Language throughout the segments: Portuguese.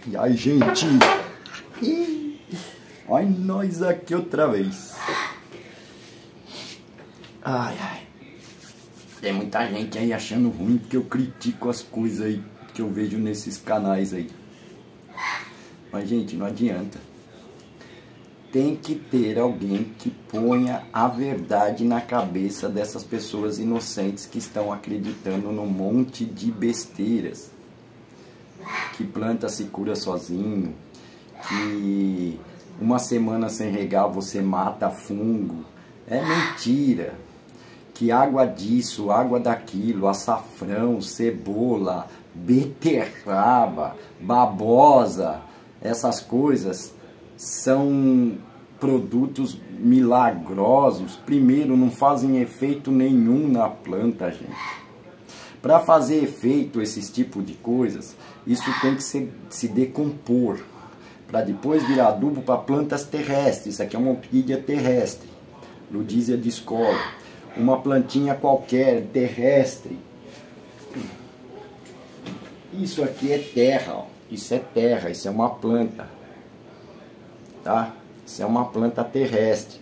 E aí, gente? Olha nós aqui outra vez. Ai, ai. Tem muita gente aí achando ruim porque eu critico as coisas aí que eu vejo nesses canais aí. Mas, gente, não adianta. Tem que ter alguém que ponha a verdade na cabeça dessas pessoas inocentes que estão acreditando num monte de besteiras. Que planta se cura sozinho, que uma semana sem regar você mata fungo. É mentira. Que água disso, água daquilo, açafrão, cebola, beterraba, babosa, essas coisas são produtos milagrosos. Primeiro, não fazem efeito nenhum na planta, gente. Para fazer efeito esses tipos de coisas, isso tem que se decompor, para depois virar adubo para plantas terrestres. Isso aqui é uma orquídea terrestre, Ludisia discola, uma plantinha qualquer terrestre. Isso aqui é terra, ó. Isso é terra, isso é uma planta, tá? Isso é uma planta terrestre.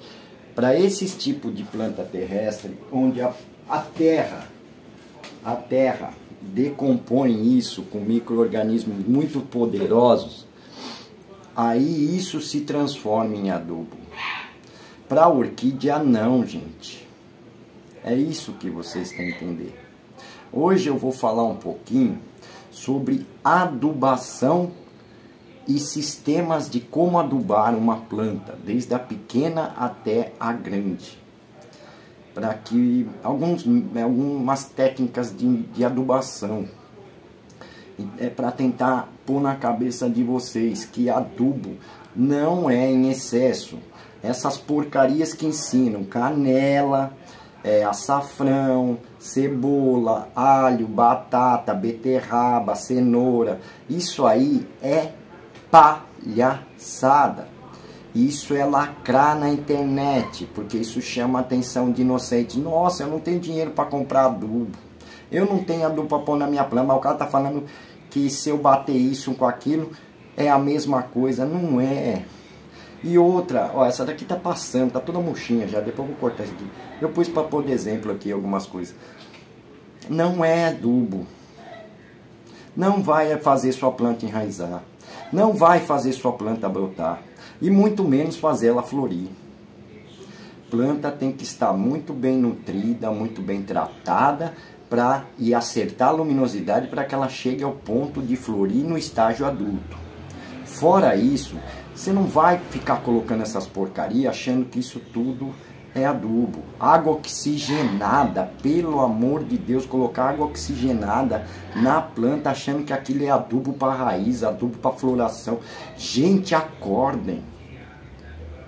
Para esses tipos de planta terrestre, onde a terra decompõe isso com micro-organismos muito poderosos, aí isso se transforma em adubo. Para a orquídea não, gente. É isso que vocês têm que entender. Hoje eu vou falar um pouquinho sobre adubação e sistemas de como adubar uma planta, desde a pequena até a grande. Para que algumas técnicas de adubação, para tentar pôr na cabeça de vocês que adubo não é em excesso. Essas porcarias que ensinam, canela, açafrão, cebola, alho, batata, beterraba, cenoura, isso aí é palhaçada. Isso é lacrar na internet, porque isso chama a atenção de inocente. Nossa, eu não tenho dinheiro para comprar adubo. Eu não tenho adubo para pôr na minha planta. Mas o cara tá falando que se eu bater isso com aquilo, é a mesma coisa. Não é. E outra, ó, essa daqui tá passando, tá toda murchinha já. Depois eu vou cortar isso aqui. Eu pus para pôr de exemplo aqui algumas coisas. Não é adubo. Não vai fazer sua planta enraizar. Não vai fazer sua planta brotar. E muito menos fazer ela florir. Planta tem que estar muito bem nutrida, muito bem tratada e acertar a luminosidade para que ela chegue ao ponto de florir no estágio adulto. Fora isso, você não vai ficar colocando essas porcarias achando que isso tudo é adubo. Água oxigenada, pelo amor de Deus, colocar água oxigenada na planta achando que aquilo é adubo para raiz, adubo para floração. Gente, acordem,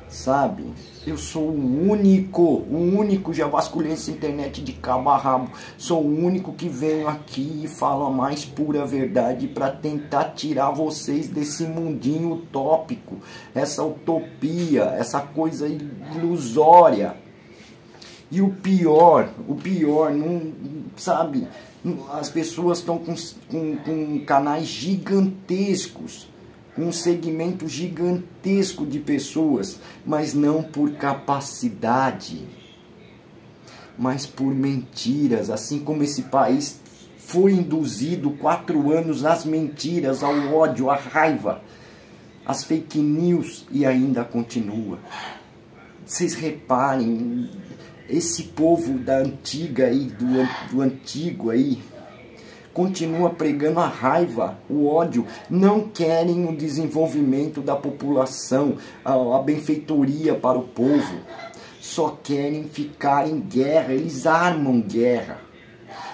sabe? Eu sou o único, já vasculhei essa internet de cabo a rabo. Sou o único que venho aqui e falo a mais pura verdade para tentar tirar vocês desse mundinho utópico, essa utopia, essa coisa ilusória. E o pior, não sabe? As pessoas estão com canais gigantescos, com um segmento gigantesco de pessoas, mas não por capacidade, mas por mentiras, assim como esse país foi induzido 4 anos às mentiras, ao ódio, à raiva, às fake news, e ainda continua. Vocês reparem, esse povo da antiga aí, do antigo aí, continua pregando a raiva, o ódio, não querem o desenvolvimento da população, a benfeitoria para o povo, só querem ficar em guerra, eles armam guerra.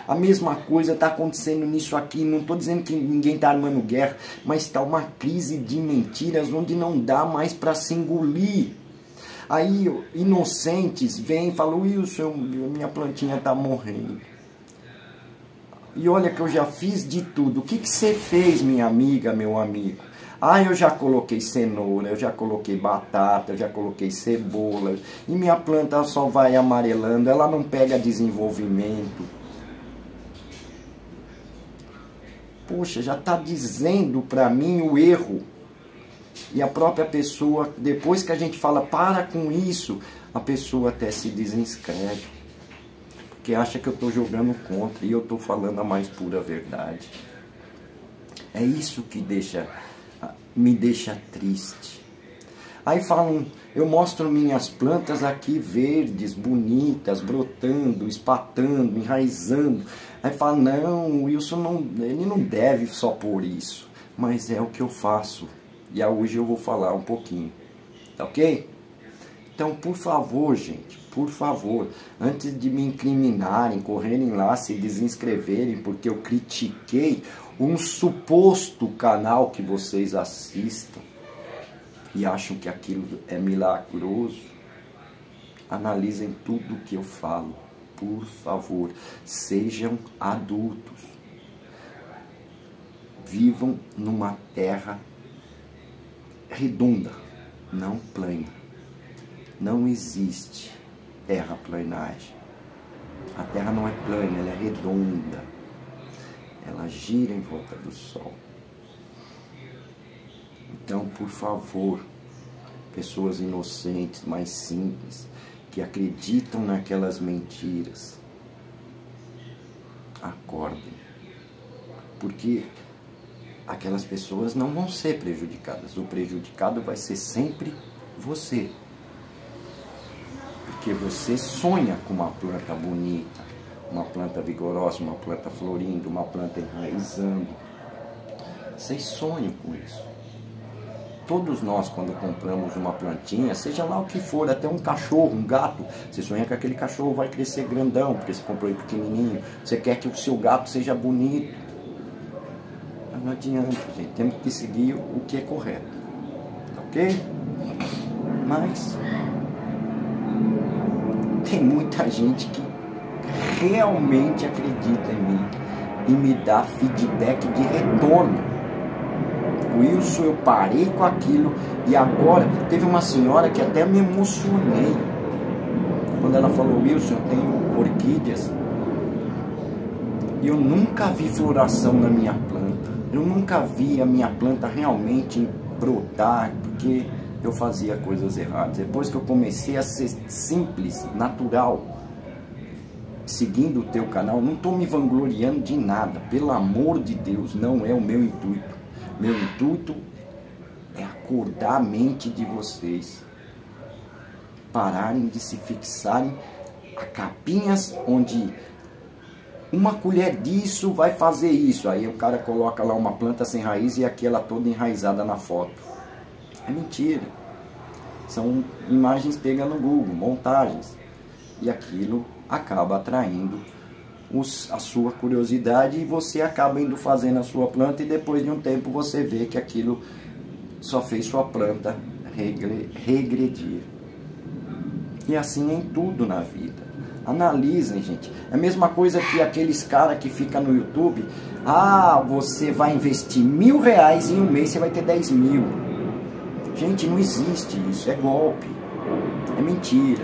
A mesma coisa está acontecendo nisso aqui, não estou dizendo que ninguém está armando guerra, mas está uma crise de mentiras onde não dá mais para se engolir. Aí inocentes vêm e falam, Wilson, minha plantinha está morrendo. E olha que eu já fiz de tudo. O que você fez, minha amiga, meu amigo? Ah, eu já coloquei cenoura, eu já coloquei batata, eu já coloquei cebola. E minha planta só vai amarelando, ela não pega desenvolvimento. Poxa, já está dizendo para mim o erro. E a própria pessoa, depois que a gente fala, para com isso, a pessoa até se desinscreve. Porque acha que eu estou jogando contra e eu estou falando a mais pura verdade. É isso que me deixa triste. Aí falam, eu mostro minhas plantas aqui verdes, bonitas, brotando, espatando, enraizando. Aí falam, não, o Wilson ele não deve só por isso. Mas é o que eu faço. E hoje eu vou falar um pouquinho. Tá ok? Então, por favor, gente, por favor, antes de me incriminarem, correrem lá, se desinscreverem, porque eu critiquei um suposto canal que vocês assistam e acham que aquilo é milagroso, analisem tudo o que eu falo. Por favor, sejam adultos. Vivam numa terra redonda, não plana. Não existe terraplanagem. A Terra não é plana, ela é redonda. Ela gira em volta do Sol. Então, por favor, pessoas inocentes, mais simples, que acreditam naquelas mentiras, acordem. Porque aquelas pessoas não vão ser prejudicadas. O prejudicado vai ser sempre você. Porque você sonha com uma planta bonita, uma planta vigorosa, uma planta florindo, uma planta enraizando. Vocês sonham com isso. Todos nós, quando compramos uma plantinha, seja lá o que for, até um cachorro, um gato, você sonha que aquele cachorro vai crescer grandão, porque você comprou ele pequenininho. Você quer que o seu gato seja bonito. Mas não adianta, gente. Temos que seguir o que é correto. Ok? Mas tem muita gente que realmente acredita em mim e me dá feedback de retorno. Wilson, eu parei com aquilo e agora teve uma senhora que até me emocionei quando ela falou, Wilson, eu tenho orquídeas e eu nunca vi floração na minha planta, eu nunca vi a minha planta realmente brotar, porque eu fazia coisas erradas. Depois que eu comecei a ser simples, natural, seguindo o teu canal, não estou me vangloriando de nada, pelo amor de Deus, não é o meu intuito. Meu intuito é acordar a mente de vocês, pararem de se fixarem a capinhas onde uma colher disso vai fazer isso. Aí o cara coloca lá uma planta sem raiz e aquela toda enraizada na foto. É mentira. São imagens pegas no Google, montagens. E aquilo acaba atraindo a sua curiosidade e você acaba indo fazendo a sua planta e depois de um tempo você vê que aquilo só fez sua planta regredir. E assim é em tudo na vida. Analisem, gente. É a mesma coisa que aqueles caras que ficam no YouTube. Ah, você vai investir R$1.000 e em um mês você vai ter 10 mil. Gente, não existe isso. É golpe. É mentira.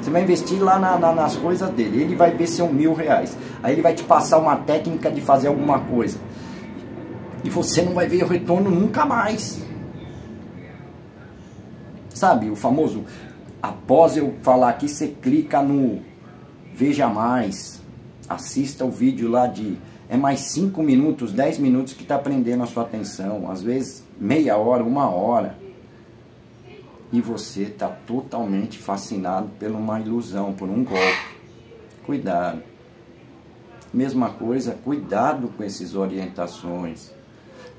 Você vai investir lá nas coisas dele. Ele vai ver se é R$1.000. Aí ele vai te passar uma técnica de fazer alguma coisa. E você não vai ver o retorno nunca mais. Sabe, o famoso... Após eu falar aqui, você clica no Veja Mais. Assista o vídeo lá de... É mais 5 minutos, 10 minutos que está prendendo a sua atenção. Às vezes, meia hora, 1 hora. E você está totalmente fascinado por uma ilusão, por um golpe. Cuidado. Mesma coisa, cuidado com essas orientações.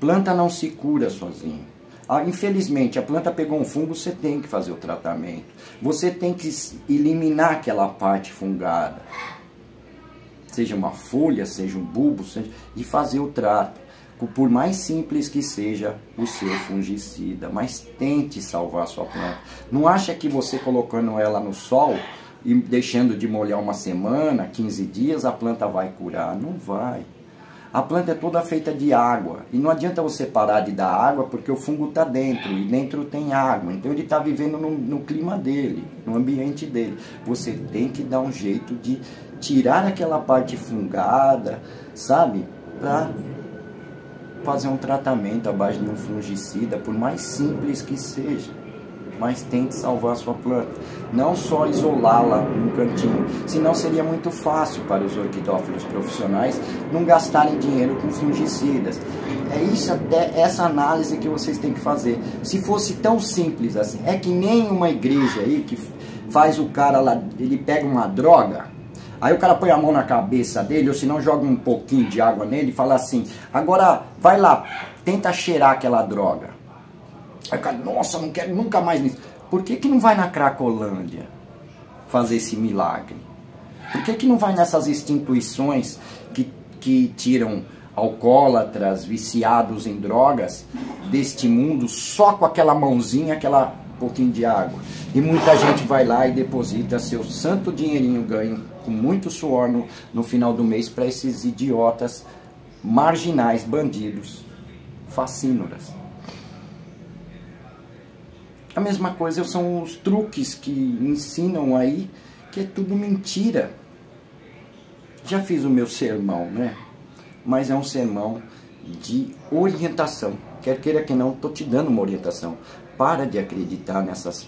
Planta não se cura sozinha. Infelizmente, a planta pegou um fungo, você tem que fazer o tratamento. Você tem que eliminar aquela parte fungada. Seja uma folha, seja um bulbo, e fazer o trato. Por mais simples que seja o seu fungicida, mas tente salvar a sua planta. Não acha que você colocando ela no sol e deixando de molhar uma semana, 15 dias, a planta vai curar? Não vai. A planta é toda feita de água e não adianta você parar de dar água porque o fungo está dentro e dentro tem água. Então ele está vivendo no clima dele, no ambiente dele. Você tem que dar um jeito de tirar aquela parte fungada, sabe? Para fazer um tratamento à base de um fungicida, por mais simples que seja, mas tente salvar a sua planta. Não só isolá-la num cantinho, senão seria muito fácil para os orquidófilos profissionais não gastarem dinheiro com fungicidas. É isso, até essa análise que vocês têm que fazer. Se fosse tão simples assim, é que nem uma igreja aí que faz o cara lá, ele pega uma droga, aí o cara põe a mão na cabeça dele, ou se não joga um pouquinho de água nele e fala assim, agora vai lá, tenta cheirar aquela droga. Aí o cara, nossa, não quero nunca mais nisso. Por que que não vai na Cracolândia fazer esse milagre? Por que que não vai nessas instituições que tiram alcoólatras, viciados em drogas deste mundo só com aquela mãozinha, aquela pouquinho de água? E muita gente vai lá e deposita seu santo dinheirinho ganho com muito suor no final do mês para esses idiotas marginais, bandidos, facínoras. A mesma coisa são os truques que ensinam aí, que é tudo mentira. Já fiz o meu sermão, né? Mas é um sermão de orientação. Quer queira que não, estou te dando uma orientação. Para de acreditar nessas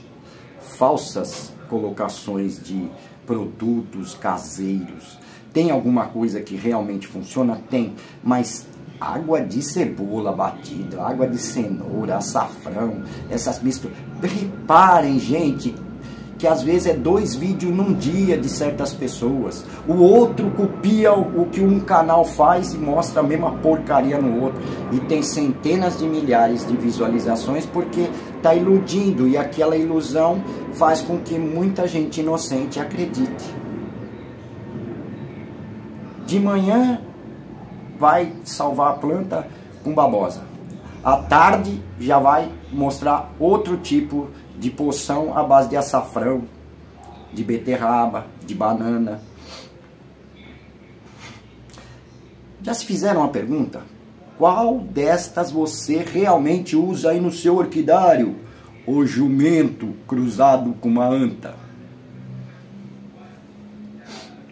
falsas colocações de produtos caseiros. Tem alguma coisa que realmente funciona? Tem, mas água de cebola batida, água de cenoura, açafrão, essas misturas. Reparem, gente, que às vezes é 2 vídeos num dia de certas pessoas. O outro copia o que um canal faz e mostra a mesma porcaria no outro. E tem centenas de milhares de visualizações porque está iludindo. E aquela ilusão faz com que muita gente inocente acredite. De manhã vai salvar a planta com babosa. À tarde já vai mostrar outro tipo de poção à base de açafrão, de beterraba, de banana. Já se fizeram uma pergunta? Qual destas você realmente usa aí no seu orquidário? O jumento cruzado com uma anta.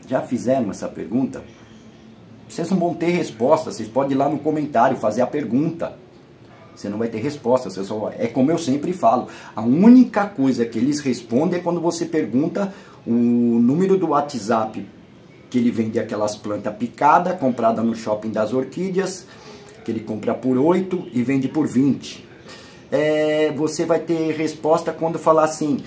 Já fizeram essa pergunta? Vocês não vão ter resposta, vocês podem ir lá no comentário fazer a pergunta. Você não vai ter resposta, você só... é como eu sempre falo, a única coisa que eles respondem é quando você pergunta o número do WhatsApp que ele vende aquelas plantas picadas, comprada no shopping das orquídeas, que ele compra por 8 e vende por 20. Você vai ter resposta quando falar assim,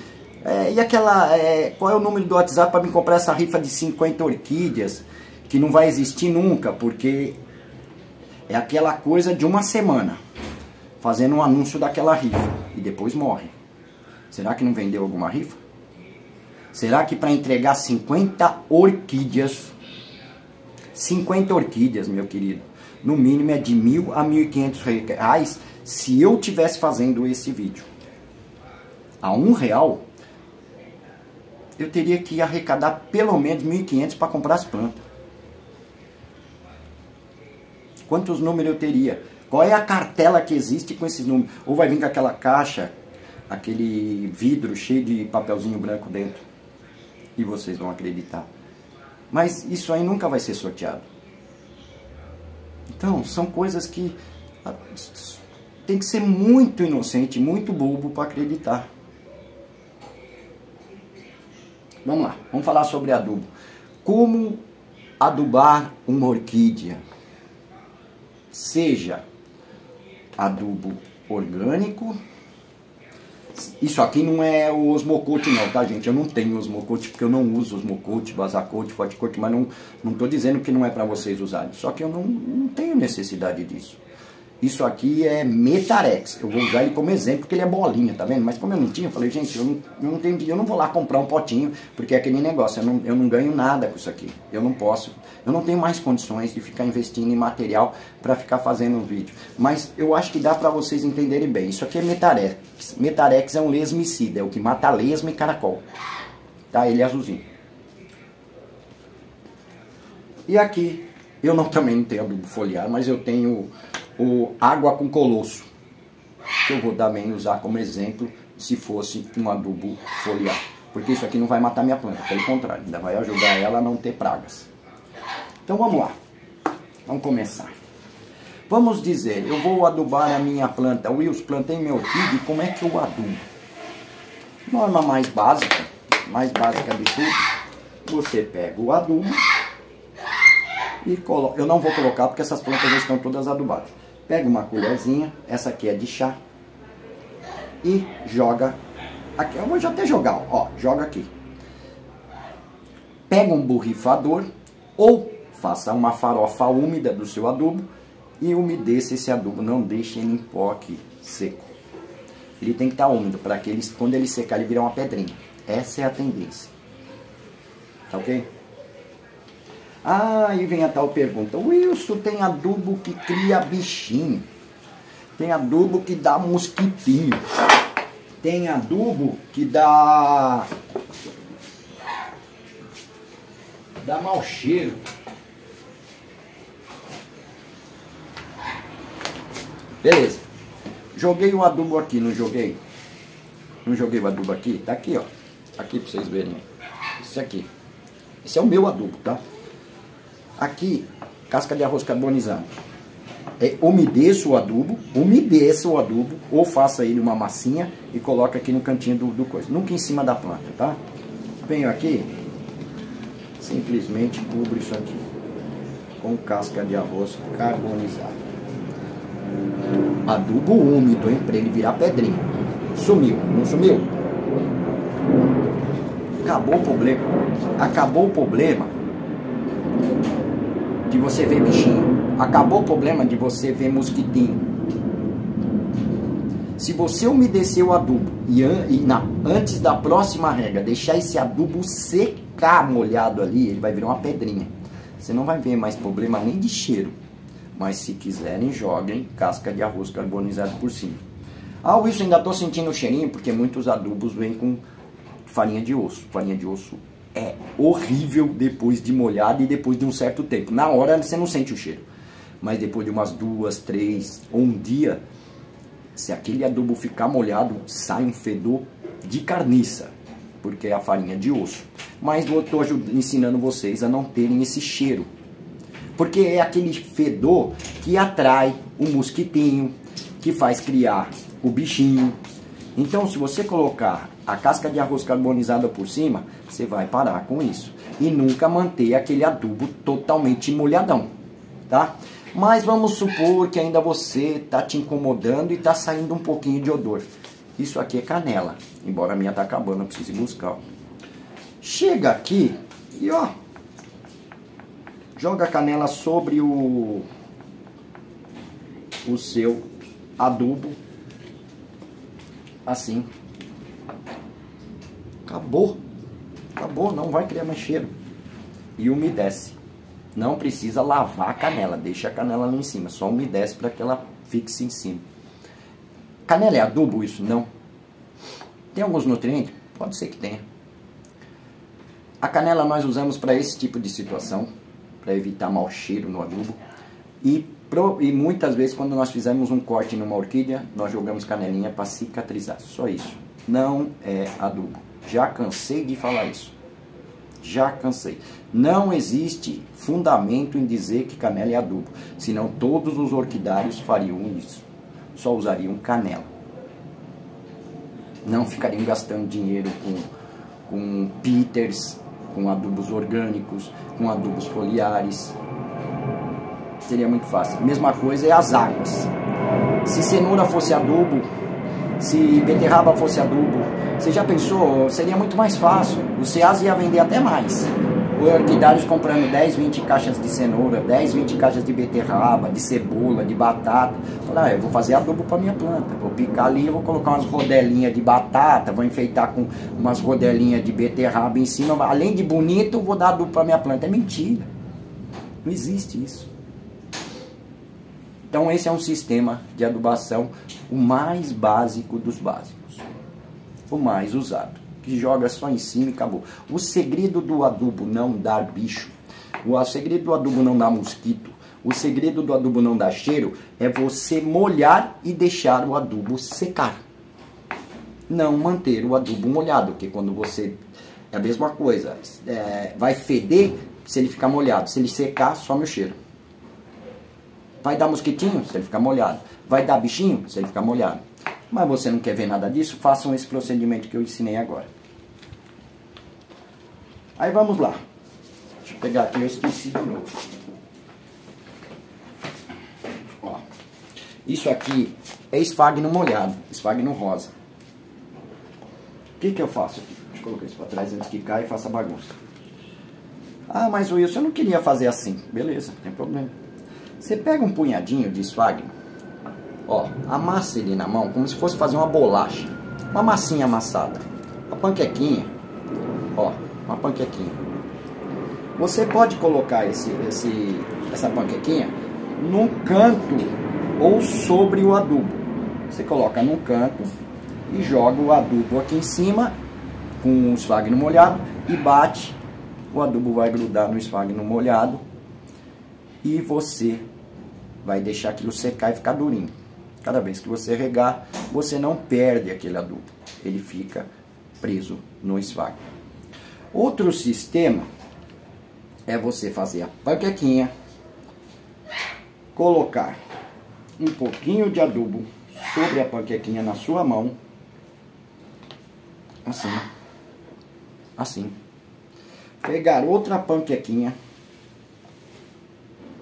e aquela, qual é o número do WhatsApp para me comprar essa rifa de 50 orquídeas? Que não vai existir nunca, porque é aquela coisa de uma semana, fazendo um anúncio daquela rifa, e depois morre. Será que não vendeu alguma rifa? Será que para entregar 50 orquídeas, 50 orquídeas, meu querido, no mínimo é de R$1.000 a R$1.500, se eu tivesse fazendo esse vídeo a R$1, eu teria que arrecadar pelo menos R$1.500 para comprar as plantas. Quantos números eu teria? Qual é a cartela que existe com esses números? Ou vai vir com aquela caixa, aquele vidro cheio de papelzinho branco dentro. E vocês vão acreditar. Mas isso aí nunca vai ser sorteado. Então, são coisas que tem que ser muito inocente, muito bobo para acreditar. Vamos lá, vamos falar sobre adubo. Como adubar uma orquídea? Seja adubo orgânico. Isso aqui não é o Osmocote não, tá, gente? Eu não tenho Osmocote porque eu não uso Osmocote, Basacote, Forticote, mas não tô dizendo que não é para vocês usarem. Só que eu não tenho necessidade disso. Isso aqui é Metarex. Eu vou usar ele como exemplo porque ele é bolinha, tá vendo? Mas como eu não tinha, eu falei, gente, eu não tenho dinheiro, eu não vou lá comprar um potinho, porque é aquele negócio, eu não ganho nada com isso aqui. Eu não posso, eu não tenho mais condições de ficar investindo em material para ficar fazendo um vídeo. Mas eu acho que dá para vocês entenderem bem. Isso aqui é Metarex. Metarex é um lesmicida, é o que mata lesma e caracol. Tá? Ele é azulzinho. E aqui, também não tenho adubo foliar, mas eu tenho o água com colosso, que eu vou também usar como exemplo se fosse um adubo foliar, porque isso aqui não vai matar minha planta, pelo contrário, ainda vai ajudar ela a não ter pragas. Então vamos lá, vamos começar. Vamos dizer, eu vou adubar a minha planta. Wilson, plantei meu orquídea, como é que eu adubo? Norma mais básica de tudo, você pega o adubo e coloca. Eu não vou colocar porque essas plantas já estão todas adubadas. Pega uma colherzinha, essa aqui é de chá, e joga aqui. Eu vou já até jogar, ó, joga aqui. Pega um borrifador ou faça uma farofa úmida do seu adubo e umedeça esse adubo, não deixe ele em pó aqui, seco. Ele tem que estar úmido para que quando ele secar ele virar uma pedrinha. Essa é a tendência. Tá ok? Aí vem a tal pergunta. Wilson, tem adubo que cria bichinho. Tem adubo que dá mosquitinho. Tem adubo que dá mau cheiro. Beleza. Joguei o adubo aqui, não joguei? Não joguei o adubo aqui? Tá aqui, ó. Aqui pra vocês verem. Isso aqui. Esse é o meu adubo, tá? Aqui, casca de arroz carbonizado. Umedeça o adubo, ou faça ele uma massinha e coloca aqui no cantinho do coisa. Nunca em cima da planta, tá? Venho aqui, simplesmente cubro isso aqui com casca de arroz carbonizado. Adubo úmido, hein? Pra ele virar pedrinha. Sumiu, não sumiu? Acabou o problema. Acabou o problema de você ver bichinho. Acabou o problema de você ver mosquitinho. Se você umedecer o adubo antes da próxima rega, deixar esse adubo secar molhado ali, ele vai virar uma pedrinha. Você não vai ver mais problema nem de cheiro. Mas se quiserem, joguem casca de arroz carbonizado por cima. Ah, Wilson, ainda estou sentindo o cheirinho, porque muitos adubos vêm com farinha de osso. Farinha de osso é horrível depois de molhado e depois de um certo tempo. Na hora você não sente o cheiro. Mas depois de umas 2, 3 ou um dia, se aquele adubo ficar molhado, sai um fedor de carniça. Porque é a farinha de osso. Mas eu estou ensinando vocês a não terem esse cheiro. Porque é aquele fedor que atrai o mosquitinho, que faz criar o bichinho. Então, se você colocar a casca de arroz carbonizada por cima, você vai parar com isso. E nunca manter aquele adubo totalmente molhadão, tá? Mas vamos supor que ainda você está te incomodando e está saindo um pouquinho de odor. Isso aqui é canela. Embora a minha está acabando, eu preciso ir buscar. Ó. Chega aqui e ó... Joga a canela sobre o seu adubo. Assim. Acabou. Acabou, não vai criar mais cheiro. E umedece. Não precisa lavar a canela. Deixa a canela lá em cima. Só umedece para que ela fixe em cima. Canela é adubo isso? Não. Tem alguns nutrientes? Pode ser que tenha. A canela nós usamos para esse tipo de situação. Para evitar mau cheiro no adubo. E muitas vezes quando nós fizemos um corte numa orquídea, nós jogamos canelinha para cicatrizar. Só isso. Não é adubo. Já cansei de falar isso. Já cansei. Não existe fundamento em dizer que canela é adubo. Senão todos os orquidários fariam isso. Só usariam canela. Não ficariam gastando dinheiro com bitters, com adubos orgânicos, com adubos foliares. Seria muito fácil. Mesma coisa é as águas. Se cenoura fosse adubo, se beterraba fosse adubo, você já pensou? Seria muito mais fácil. O Ceasa ia vender até mais. Orquidários comprando 10, 20 caixas de cenoura, 10, 20 caixas de beterraba, de cebola, de batata. Falar, eu vou fazer adubo para minha planta. Vou picar ali, vou colocar umas rodelinhas de batata, vou enfeitar com umas rodelinhas de beterraba em cima. Além de bonito, vou dar adubo para minha planta. É mentira. Não existe isso. Então esse é um sistema de adubação, o mais básico dos básicos. O mais usado. Que joga só em cima e acabou. O segredo do adubo não dar bicho, o segredo do adubo não dar mosquito, o segredo do adubo não dar cheiro é você molhar e deixar o adubo secar. Não manter o adubo molhado, porque quando você... É a mesma coisa, vai feder se ele ficar molhado, se ele secar, some o cheiro. Vai dar mosquitinho se ele ficar molhado. Vai dar bichinho se ele ficar molhado. Mas você não quer ver nada disso? Façam esse procedimento que eu ensinei agora. Aí vamos lá. Deixa eu pegar aqui, eu esqueci de novo. Ó, isso aqui é esfagno molhado, esfagno rosa. O que eu faço aqui? Deixa eu colocar isso para trás antes que caia e faça bagunça. Ah, mas Wilson, eu não queria fazer assim. Beleza, não tem problema. Você pega um punhadinho de esfagno, ó, amassa ele na mão como se fosse fazer uma bolacha. Uma massinha amassada. Uma panquequinha. Ó, uma panquequinha. Você pode colocar essa panquequinha num canto ou sobre o adubo. Você coloca num canto e joga o adubo aqui em cima com o esfagno molhado e bate. O adubo vai grudar no esfagno molhado e você vai deixar aquilo secar e ficar durinho. Cada vez que você regar, você não perde aquele adubo. Ele fica preso no esfagno. Outro sistema é você fazer a panquequinha, colocar um pouquinho de adubo sobre a panquequinha na sua mão, assim, assim. Pegar outra panquequinha,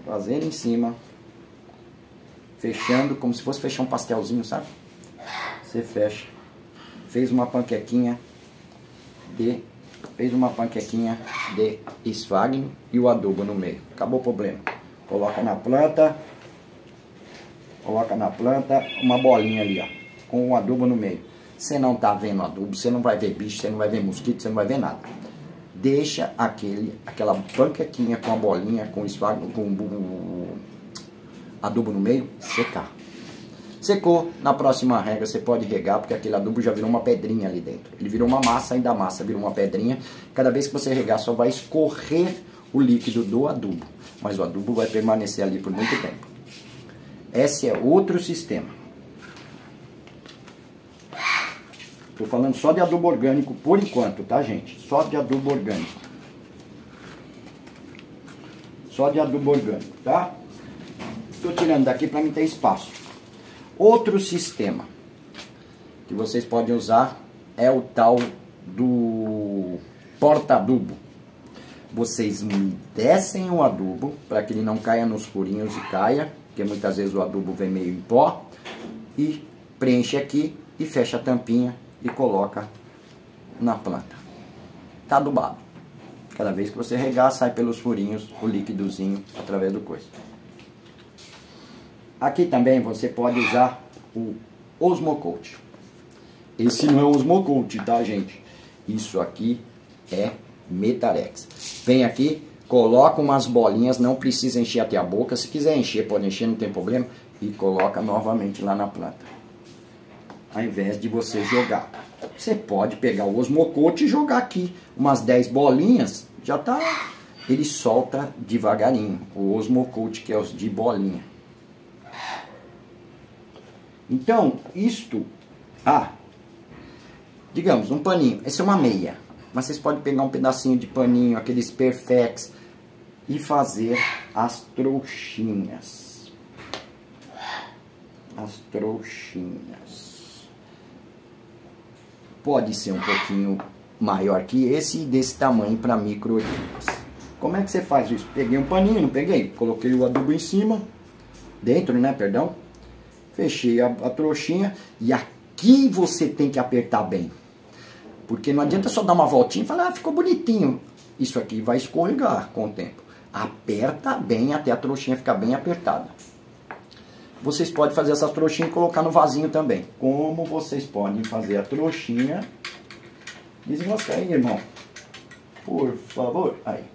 fazer em cima, fechando como se fosse fechar um pastelzinho, sabe? Você fecha. Fez uma panquequinha de esfagno e o adubo no meio. Acabou o problema. Coloca na planta uma bolinha ali, ó, com o adubo no meio. Você não tá vendo adubo, você não vai ver bicho, você não vai ver mosquito, você não vai ver nada. Deixa aquela panquequinha com a bolinha, com o esfagno, com o adubo no meio, secar. Secou, na próxima rega você pode regar, porque aquele adubo já virou uma pedrinha ali dentro. Ele virou uma massa, ainda a massa virou uma pedrinha. Cada vez que você regar só vai escorrer o líquido do adubo, mas o adubo vai permanecer ali por muito tempo. Esse é outro sistema. Estou falando só de adubo orgânico por enquanto, tá, gente? Só de adubo orgânico. Só de adubo orgânico, tá? Estou tirando daqui para não ter espaço. Outro sistema que vocês podem usar é o tal do porta-adubo. Vocês descem o adubo para que ele não caia nos furinhos e caia, porque muitas vezes o adubo vem meio em pó, e preenche aqui e fecha a tampinha e coloca na planta. Tá adubado. Cada vez que você regar, sai pelos furinhos o líquidozinho através do coice. Aqui também você pode usar o Osmocote. Esse não é Osmocote, tá, gente? Isso aqui é Metarex. Vem aqui, coloca umas bolinhas, não precisa encher até a boca. Se quiser encher, pode encher, não tem problema. E coloca novamente lá na planta. Ao invés de você jogar. Você pode pegar o Osmocote e jogar aqui umas 10 bolinhas. Já tá... Ele solta devagarinho. O Osmocote, que é os de bolinha. Então, isto... digamos, um paninho. Essa é uma meia. Mas vocês podem pegar um pedacinho de paninho, aqueles Perfex, e fazer as trouxinhas. As trouxinhas. Pode ser um pouquinho maior que esse e desse tamanho para micro-orquídeas. Como é que você faz isso? Peguei um paninho, não peguei? Coloquei o adubo em cima, dentro, né, perdão. Fechei a trouxinha e aqui você tem que apertar bem. Porque não adianta só dar uma voltinha e falar, ficou bonitinho. Isso aqui vai escorregar com o tempo. Aperta bem até a trouxinha ficar bem apertada. Vocês podem fazer essas trouxinhas e colocar no vasinho também. Como vocês podem fazer a trouxinha. Desenrosca aí, irmão. Por favor. Aí.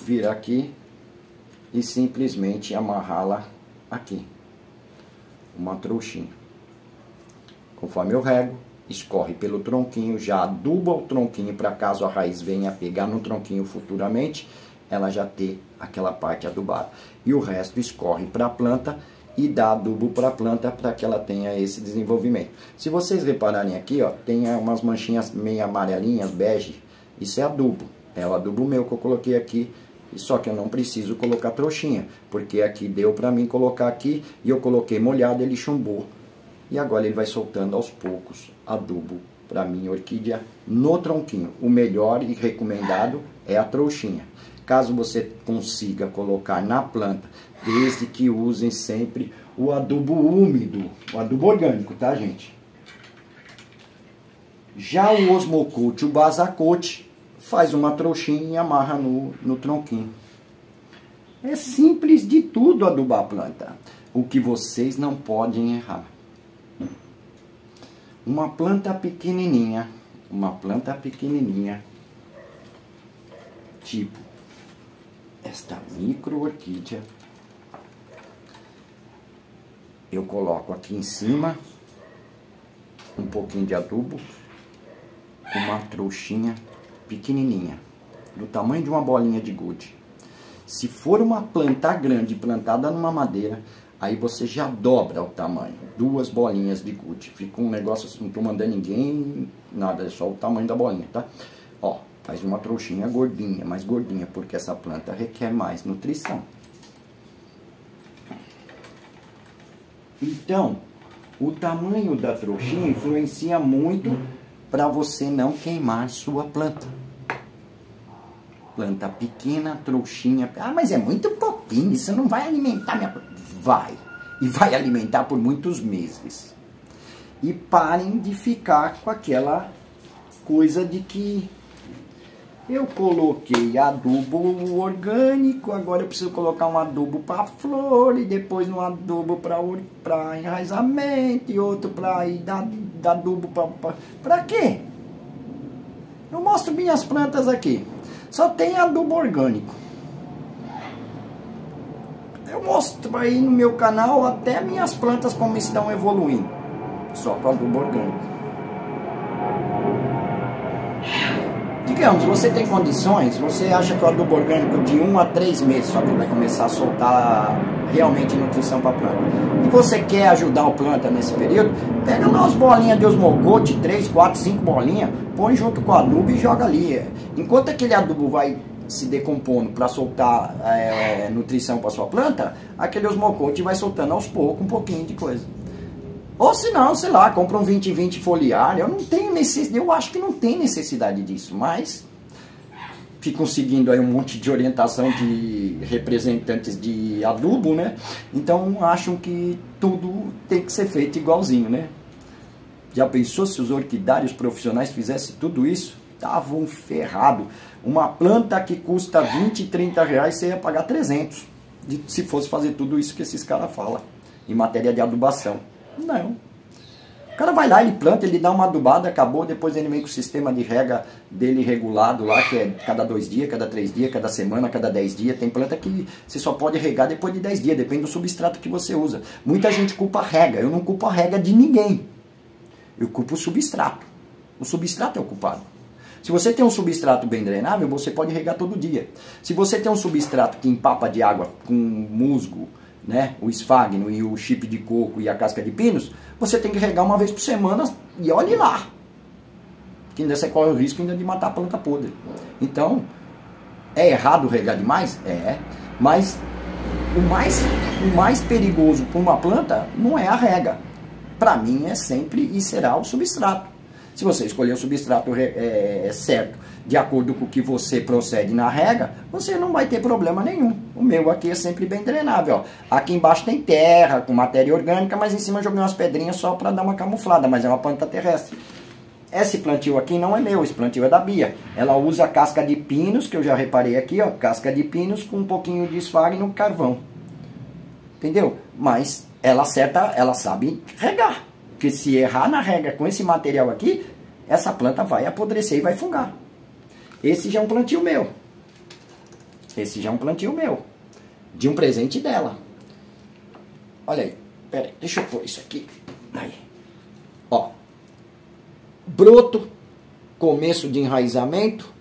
Vira aqui e simplesmente amarrá-la aqui. Uma trouxinha. Conforme eu rego, escorre pelo tronquinho, já aduba o tronquinho para caso a raiz venha pegar no tronquinho futuramente, ela já ter aquela parte adubada. E o resto escorre para a planta e dá adubo para a planta para que ela tenha esse desenvolvimento. Se vocês repararem aqui, ó, tem umas manchinhas meio amarelinhas, bege, isso é adubo. É o adubo meu que eu coloquei aqui Só que eu não preciso colocar trouxinha, porque aqui deu para mim colocar aqui e eu coloquei molhado, ele chumbou. E agora ele vai soltando aos poucos adubo para minha orquídea no tronquinho. O melhor e recomendado é a trouxinha. Caso você consiga colocar na planta, desde que usem sempre o adubo úmido, o adubo orgânico, tá, gente? Já o Osmocote, o Basacote, faz uma trouxinha e amarra no tronquinho. É simples de tudo adubar a planta. O que vocês não podem errar. Uma planta pequenininha, tipo esta micro orquídea, eu coloco aqui em cima um pouquinho de adubo, uma trouxinha pequenininha, do tamanho de uma bolinha de gude. Se for uma planta grande plantada numa madeira, aí você já dobra o tamanho, 2 bolinhas de gude. Fica um negócio assim, não tô mandando ninguém, nada, é só o tamanho da bolinha, tá? Ó, faz uma trouxinha gordinha, mais gordinha, porque essa planta requer mais nutrição. Então, o tamanho da trouxinha influencia muito para você não queimar sua planta. Planta pequena, trouxinha. Ah, mas é muito pouquinho, isso não vai alimentar minha planta. Vai. E vai alimentar por muitos meses. E parem de ficar com aquela coisa de que eu coloquei adubo orgânico, agora eu preciso colocar um adubo para flor, e depois um adubo para enraizamento, e outro para dar adubo para quê? Eu mostro minhas plantas aqui. Só tem adubo orgânico. Eu mostro aí no meu canal até minhas plantas como estão evoluindo. Só com adubo orgânico. Digamos, você tem condições, você acha que o adubo orgânico de 1 a 3 meses só que vai começar a soltar realmente nutrição para a planta. E você quer ajudar o planta nesse período, pega lá as bolinhas de Osmocote, 3, 4, 5 bolinhas, põe junto com o adubo e joga ali. Enquanto aquele adubo vai se decompondo para soltar nutrição para sua planta, aquele Osmocote vai soltando aos poucos um pouquinho de coisa. Ou se não, sei lá, compra um 20-20 foliar. Eu acho que não tem necessidade disso, mas ficam seguindo aí um monte de orientação de representantes de adubo, né? Então acham que tudo tem que ser feito igualzinho, né? Já pensou se os orquidários profissionais fizessem tudo isso? Estavam ferrados. Uma planta que custa 20, 30 reais, você ia pagar 300, se fosse fazer tudo isso que esses caras falam, em matéria de adubação. Não. O cara vai lá, ele planta, ele dá uma adubada, acabou, depois ele vem com o sistema de rega dele regulado lá, que é cada 2 dias, cada 3 dias, cada semana, cada 10 dias. Tem planta que você só pode regar depois de 10 dias, depende do substrato que você usa. Muita gente culpa a rega, eu não culpo a rega de ninguém. Eu culpo o substrato. O substrato é o culpado. Se você tem um substrato bem drenável, você pode regar todo dia. Se você tem um substrato que empapa de água com musgo, né, o esfagno e o chip de coco e a casca de pinos, você tem que regar uma vez por semana e olhe lá. Que ainda você corre o risco ainda de matar a planta podre. Então, é errado regar demais? É. Mas o mais perigoso para uma planta não é a rega. Para mim é sempre e será o substrato. Se você escolher o substrato certo, de acordo com o que você procede na rega, você não vai ter problema nenhum. O meu aqui é sempre bem drenável. Ó. Aqui embaixo tem terra, com matéria orgânica, mas em cima eu joguei umas pedrinhas só para dar uma camuflada, mas é uma planta terrestre. Esse plantio aqui não é meu, esse plantio é da Bia. Ela usa casca de pinos, que eu já reparei aqui, ó, casca de pinos com um pouquinho de esfagno e carvão. Entendeu? Mas ela acerta, ela sabe regar. Porque se errar na rega com esse material aqui, essa planta vai apodrecer e vai fungar. Esse já é um plantio meu. Esse já é um plantio meu. De um presente dela. Olha aí. Pera aí, deixa eu pôr isso aqui. Aí. Ó. Broto. Começo de enraizamento.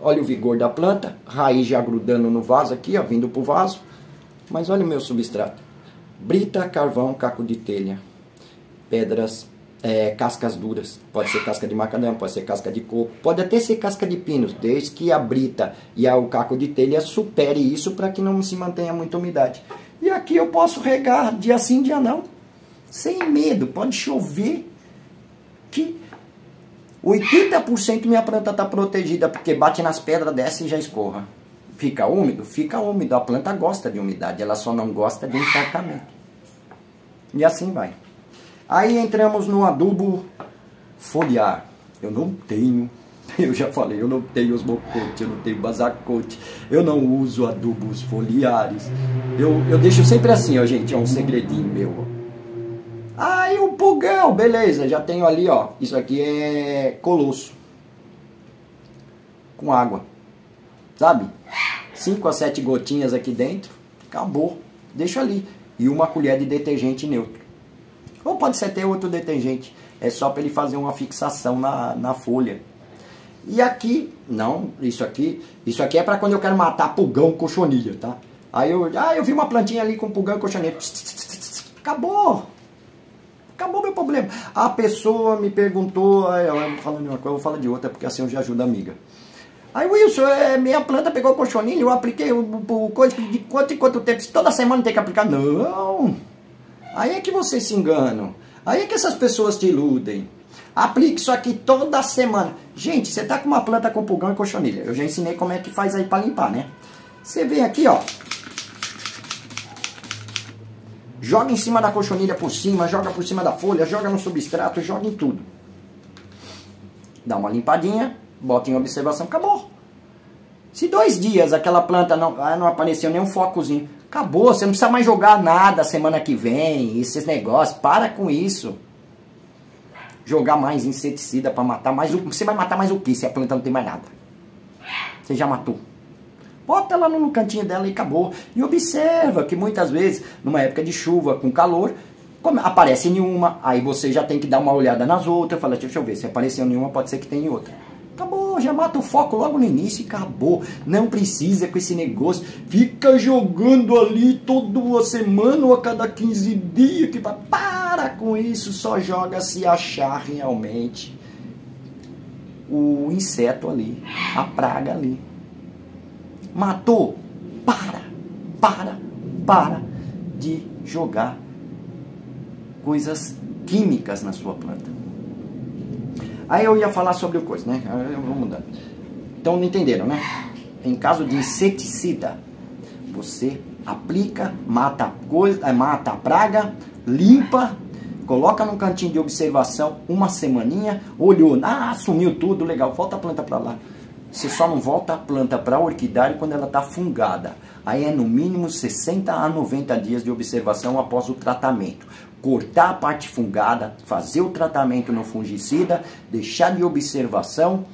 Olha o vigor da planta. Raiz já grudando no vaso aqui, ó. Vindo pro vaso. Mas olha o meu substrato. Brita, carvão, caco de telha. Pedras cascas duras. Pode ser casca de macadâmia, pode ser casca de coco, pode até ser casca de pinos, desde que a brita e o caco de telha supere isso para que não se mantenha muita umidade. E aqui eu posso regar dia sim, dia não, sem medo. Pode chover que 80% minha planta está protegida, porque bate nas pedras, desce e já escorra. Fica úmido? Fica úmido. A planta gosta de umidade, ela só não gosta de encharcamento. E assim vai. Aí entramos no adubo foliar. Eu não tenho, eu já falei, eu não tenho osmocote, eu não tenho basacote, eu não uso adubos foliares. Eu deixo sempre assim, ó, gente, é um segredinho meu, ó. Aí o pulgão, beleza, já tenho ali, ó, isso aqui é colosso com água, sabe? 5 a 7 gotinhas aqui dentro, acabou, deixa ali. E uma colher de detergente neutro. Ou pode ser até outro detergente, é só para ele fazer uma fixação na folha. E aqui, não, isso aqui é para quando eu quero matar pulgão, cochonilha, tá? Aí eu vi uma plantinha ali com pulgão e cochonilha, acabou. Acabou meu problema. A pessoa me perguntou, eu falo de uma coisa, eu vou falar de outra, porque assim eu já ajudo a amiga. Aí, Wilson, minha planta pegou cochonilha, eu apliquei o coisa de quanto em quanto tempo? Toda semana tem que aplicar? Não. Aí é que vocês se enganam. Aí é que essas pessoas te iludem. Aplique isso aqui toda semana. Gente, você tá com uma planta com pulgão e cochonilha. Eu já ensinei como é que faz aí para limpar, né? Você vem aqui, ó. Joga em cima da cochonilha por cima, joga por cima da folha, joga no substrato, joga em tudo. Dá uma limpadinha, bota em observação, acabou. Se 2 dias aquela planta não apareceu nem um focozinho, acabou, você não precisa mais jogar nada semana que vem, esses negócios, para com isso. Jogar mais inseticida para matar mais, você vai matar mais o que se a planta não tem mais nada? Você já matou. Bota ela no cantinho dela e acabou. E observa que muitas vezes, numa época de chuva, com calor, aparece nenhuma, aí você já tem que dar uma olhada nas outras, fala, deixa eu ver, se apareceu nenhuma, pode ser que tenha outra. Acabou, já mata o foco logo no início e acabou. Não precisa com esse negócio, fica jogando ali toda semana ou a cada 15 dias, que para com isso, só joga se achar realmente o inseto ali, a praga ali. Matou? Para de jogar coisas químicas na sua planta. Aí eu ia falar sobre o coisa, né? Eu vou mudando. Então não entenderam, né? Em caso de inseticida, você aplica, mata a praga, limpa, coloca num cantinho de observação uma semaninha, olhou, sumiu tudo, legal, volta a planta para lá. Você só não volta a planta para orquidária quando ela está fungada. Aí é no mínimo 60 a 90 dias de observação após o tratamento. Cortar a parte fungada, fazer o tratamento no fungicida, deixar de observação,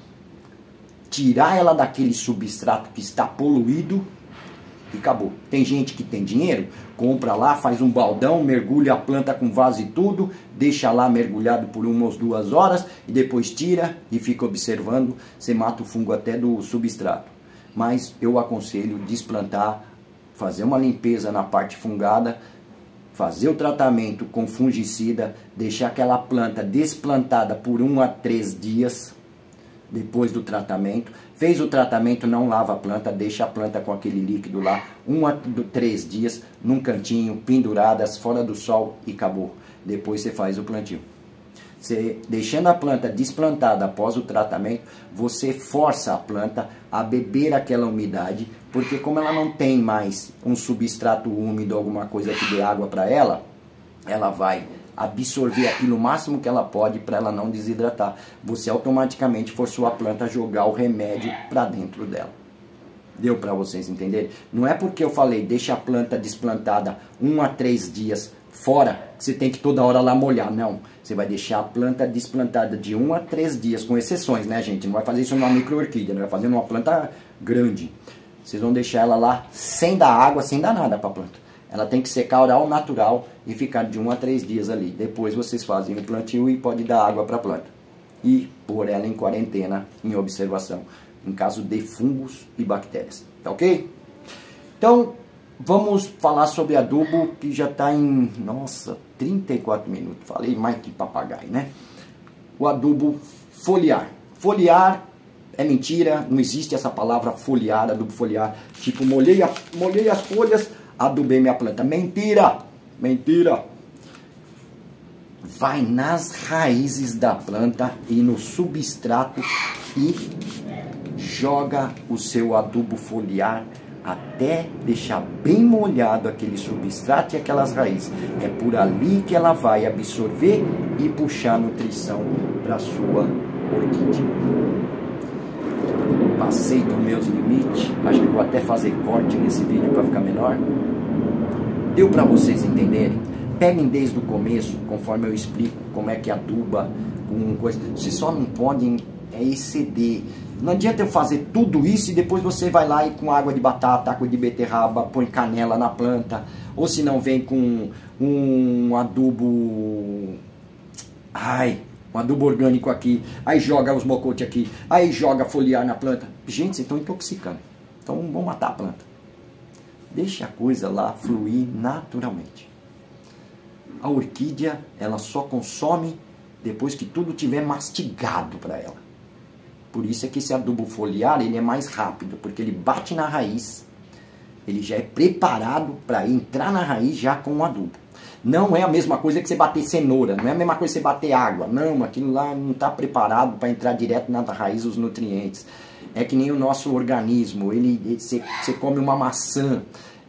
tirar ela daquele substrato que está poluído e acabou. Tem gente que tem dinheiro, compra lá, faz um baldão, mergulha a planta com vaso e tudo, deixa lá mergulhado por 1 ou 2 horas e depois tira e fica observando, você mata o fungo até do substrato. Mas eu aconselho desplantar, fazer uma limpeza na parte fungada, fazer o tratamento com fungicida, deixar aquela planta desplantada por 1 a 3 dias depois do tratamento. Fez o tratamento, não lava a planta, deixa a planta com aquele líquido lá 1 a 3 dias num cantinho, penduradas, fora do sol e acabou. Depois você faz o plantio. Você, deixando a planta desplantada após o tratamento, você força a planta a beber aquela umidade, porque como ela não tem mais um substrato úmido, alguma coisa que dê água para ela, ela vai absorver aquilo o máximo que ela pode para ela não desidratar. Você automaticamente forçou a planta a jogar o remédio para dentro dela. Deu para vocês entenderem? Não é porque eu falei, deixa a planta desplantada 1 a 3 dias fora, que você tem que toda hora lá molhar. Não, você vai deixar a planta desplantada de 1 a 3 dias, com exceções, né, gente? Não vai fazer isso numa micro-orquídea, não vai fazer numa planta grande. Vocês vão deixar ela lá sem dar água, sem dar nada para a planta. Ela tem que secar ao natural e ficar de 1 a 3 dias ali. Depois vocês fazem o plantio e pode dar água para a planta. E pôr ela em quarentena, em observação, em caso de fungos e bactérias. Tá ok? Então, Vamos falar sobre adubo, que já está em, nossa, 34 minutos. Falei mais que papagaio, né? O adubo foliar. Foliar é mentira, não existe essa palavra foliar, adubo foliar. Tipo, molhei as folhas, adubei minha planta. Mentira! Mentira! Vai nas raízes da planta e no substrato e joga o seu adubo foliar até deixar bem molhado aquele substrato e aquelas raízes. É por ali que ela vai absorver e puxar nutrição para a sua orquídea. Passei dos meus limites, acho que vou até fazer corte nesse vídeo para ficar menor. Deu para vocês entenderem? Peguem desde o começo, conforme eu explico como é que aduba com coisa. Vocês só não podem exceder. Não adianta eu fazer tudo isso e depois você vai lá e com água de batata, água de beterraba, põe canela na planta. Ou se não vem com um adubo... um adubo orgânico aqui. Aí joga os mocote aqui. Aí joga foliar na planta. Gente, vocês estão intoxicando. Então vão matar a planta. Deixa a coisa lá fluir naturalmente. A orquídea, ela só consome depois que tudo tiver mastigado para ela. Por isso é que esse adubo foliar, ele é mais rápido, porque ele bate na raiz, ele já é preparado para entrar na raiz já com o adubo. Não é a mesma coisa que você bater cenoura, não é a mesma coisa que você bater água. Não, aquilo lá não está preparado para entrar direto na raiz os nutrientes. É que nem o nosso organismo, você come uma maçã,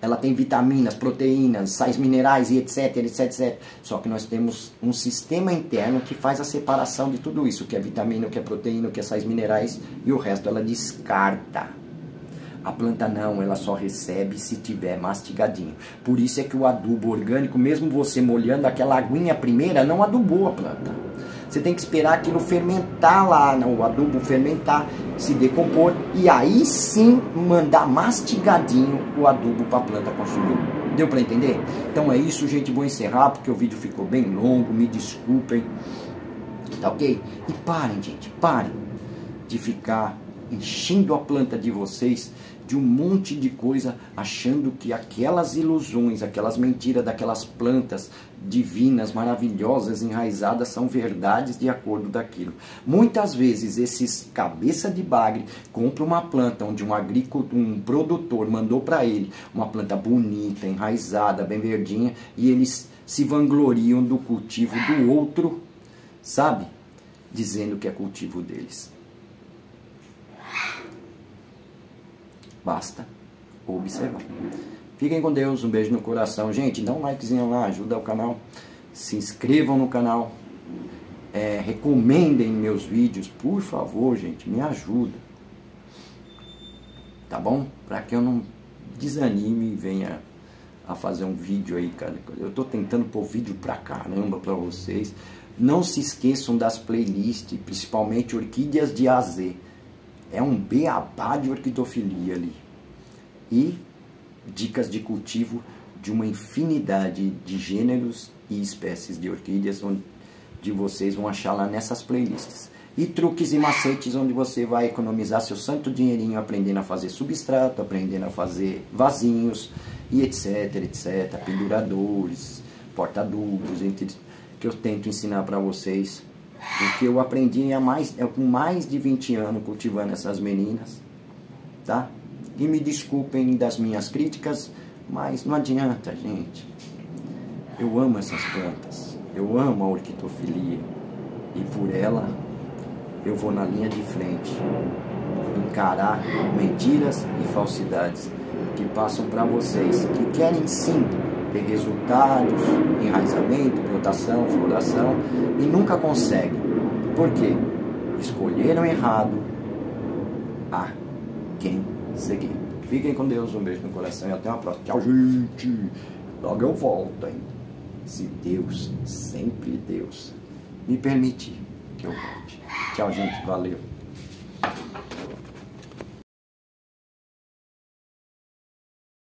ela tem vitaminas, proteínas, sais minerais e etc, etc, etc. Só que nós temos um sistema interno que faz a separação de tudo isso, o que é vitamina, o que é proteína, o que é sais minerais, e o resto ela descarta. A planta não, ela só recebe se tiver mastigadinho. Por isso é que o adubo orgânico, mesmo você molhando aquela aguinha primeira, não adubou a planta. Você tem que esperar aquilo fermentar lá, o adubo fermentar, se decompor, e aí sim mandar mastigadinho o adubo para a planta consumir. Deu para entender? Então é isso, gente. Vou encerrar porque o vídeo ficou bem longo, me desculpem. Tá ok? E parem, gente, parem de ficar enchendo a planta de vocês de um monte de coisa, achando que aquelas ilusões, aquelas mentiras daquelas plantas divinas, maravilhosas, enraizadas, são verdades de acordo daquilo. Muitas vezes esses cabeça de bagre compram uma planta onde um produtor mandou para ele uma planta bonita, enraizada, bem verdinha, e eles se vangloriam do cultivo do outro, sabe? Dizendo que é cultivo deles. Basta observar. Fiquem com Deus, um beijo no coração. Gente, dá um likezinho lá, ajuda o canal. Se inscrevam no canal. Recomendem meus vídeos, por favor, gente, me ajuda. Tá bom? Para que eu não desanime e venha a fazer um vídeo aí, cara. Eu tô tentando pôr vídeo pra caramba pra vocês. Não se esqueçam das playlists, principalmente Orquídeas de A a Z. É um beabá de orquidofilia ali. E dicas de cultivo de uma infinidade de gêneros e espécies de orquídeas, onde vocês vão achar lá nessas playlists. E truques e macetes onde você vai economizar seu santo dinheirinho aprendendo a fazer substrato, aprendendo a fazer vasinhos e etc, etc. Penduradores, porta-adubos, que eu tento ensinar para vocês. O que eu aprendi com mais de 20 anos cultivando essas meninas, tá? E me desculpem das minhas críticas, mas não adianta, gente. Eu amo essas plantas, eu amo a orquitofilia, e por ela eu vou na linha de frente encarar mentiras e falsidades que passam para vocês, que querem sim ter resultados, enraizamento, brotação, floração, e nunca conseguem. Por quê? Escolheram errado a quem seguir. Fiquem com Deus, um beijo no coração e até uma próxima. Tchau, gente. Logo eu volto, hein? Se Deus, sempre Deus, me permitir que eu volte. Tchau, gente. Valeu.